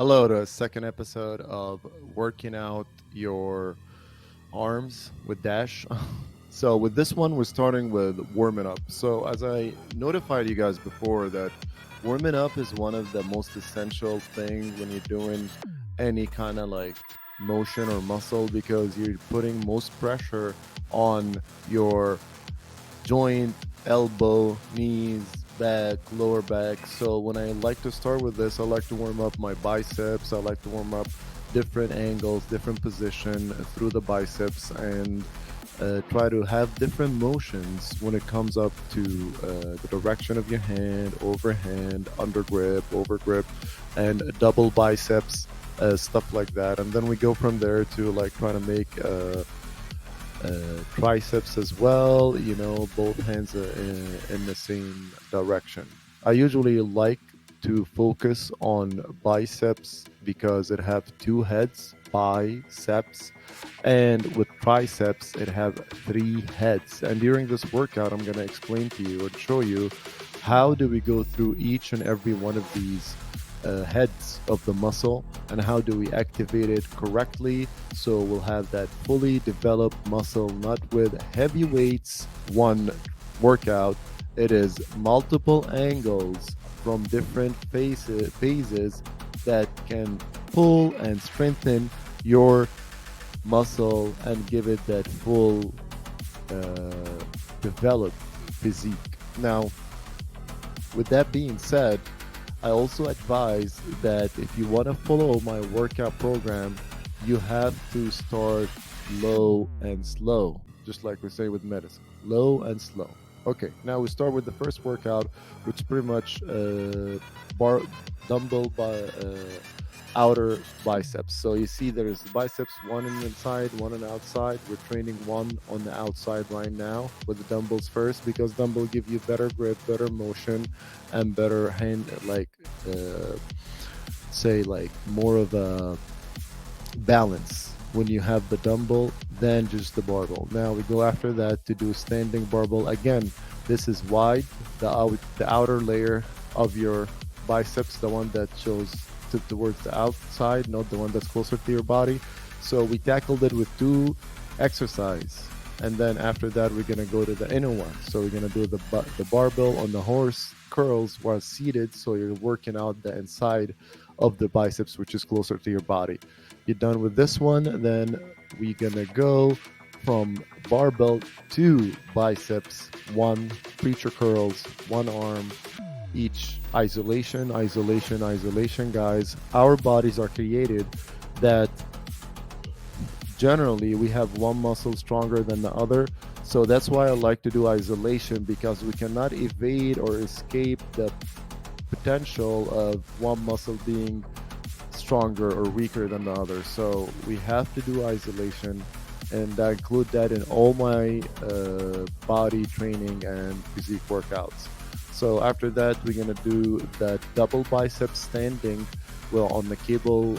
Hello to a second episode of Working Out Your Arms with Dash. So, with this one, we're starting with warming up. So, as I notified you guys before, that warming up is one of the most essential things when you're doing any kind of like motion or muscle because you're putting most pressure on your joint, elbow, knees, back, lower back. So when I like to start with this, I like to warm up my biceps. I like to warm up different angles, different position through the biceps, and try to have different motions when it comes up to the direction of your hand, overhand, under grip, over grip, and double biceps, stuff like that. And then we go from there to like trying to make triceps as well, both hands in the same direction. I usually like to focus on biceps because it have two heads, biceps, and with triceps it have three heads. And during this workout, I'm going to explain to you and show you how do we go through each and every one of these heads of the muscle and how do we activate it correctly so we'll have that fully developed muscle, not with heavy weights one workout. It is multiple angles from different phases that can pull and strengthen your muscle and give it that full developed physique. Now, with that being said, I also advise that if you want to follow my workout program, you have to start low and slow, just like we say with medicine, low and slow. Okay, now we start with the first workout, which pretty much bar dumbbell by outer biceps. So you see there's biceps, one on the inside, one on the outside. We're training one on the outside right now with the dumbbells first because dumbbell give you better grip, better motion, and better hand, like say like more of a balance when you have the dumbbell than just the barbell. Now we go after that to do standing barbell. Again, this is wide, the outer layer of your biceps, the one that shows towards the outside, not the one that's closer to your body. So we tackled it with two exercise, and then after that we're gonna go to the inner one. So we're gonna do the barbell on the horse curls while seated. So you're working out the inside of the biceps, which is closer to your body. You're done with this one, then we're gonna go from barbell to biceps, one preacher curls, one arm each, isolation, isolation, isolation. Guys, our bodies are created that generally we have one muscle stronger than the other. So that's why I like to do isolation, because we cannot evade or escape the potential of one muscle being stronger or weaker than the other. So we have to do isolation, and I include that in all my body training and physique workouts. So after that, we're gonna do that double bicep standing, well, on the cable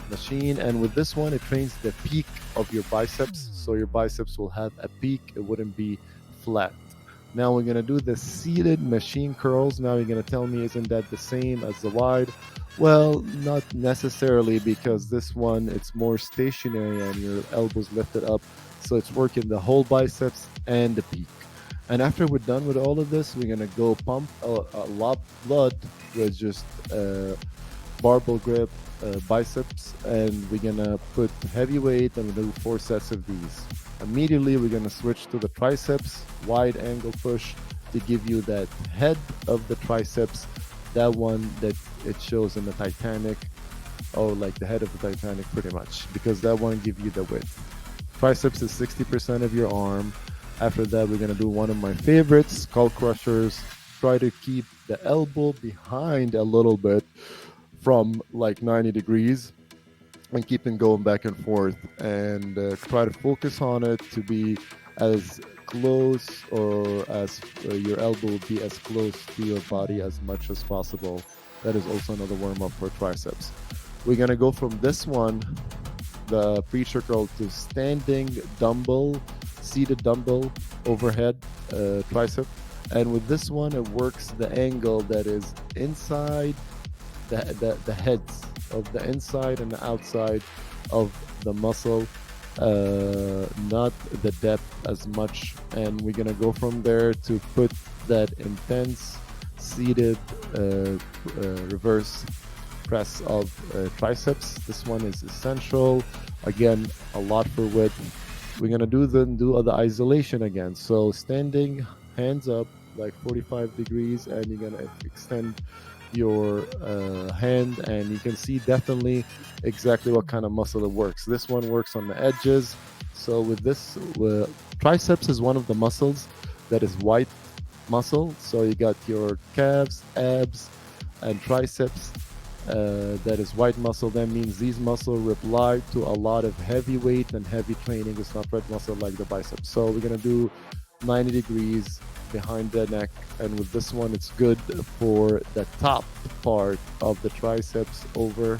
machine. And with this one, it trains the peak of your biceps. So your biceps will have a peak; it wouldn't be flat. Now we're gonna do the seated machine curls. Now you're gonna tell me, isn't that the same as the wide? Well, not necessarily, because this one it's more stationary and your elbows lifted up, so it's working the whole biceps and the peak. And after we're done with all of this, we're gonna go pump a lot of blood with just barbell grip biceps, and we're gonna put heavy weight and we'll do 4 sets of these. Immediately, we're gonna switch to the triceps, wide angle push to give you that head of the triceps, that one that it shows in the Titanic, or like the head of the Titanic, pretty much, because that one gives you the width. Triceps is 60% of your arm. After that, we're gonna do one of my favorites, skull crushers. Try to keep the elbow behind a little bit from like 90 degrees and keep it going back and forth, and try to focus on it to be as close, or as your elbow will be as close to your body as much as possible. That is also another warm up for triceps. We're gonna go from this one, the preacher curl, to standing dumbbell, seated dumbbell overhead tricep. And with this one, it works the angle that is inside the heads of the inside and the outside of the muscle, not the depth as much. And we're gonna go from there to put that intense seated reverse press of triceps. This one is essential. Again, a lot for width. We're gonna do the isolation again. So standing, hands up, like 45 degrees, and you're gonna extend your hand, and you can see definitely exactly what kind of muscle it works. This one works on the edges. So with this, triceps is one of the muscles that is white muscle. So you got your calves, abs, and triceps. That is white muscle. That means these muscles reply to a lot of heavy weight and heavy training. It's not red muscle like the biceps. So we're gonna do 90 degrees behind the neck, and with this one it's good for the top part of the triceps over,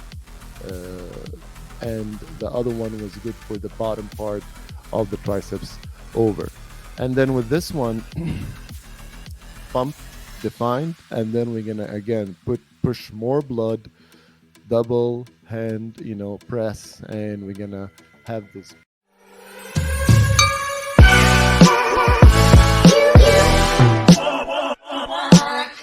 and the other one was good for the bottom part of the triceps over. And then with this one, pump defined, and then we're gonna again push more blood, double hand, press, and we're gonna have this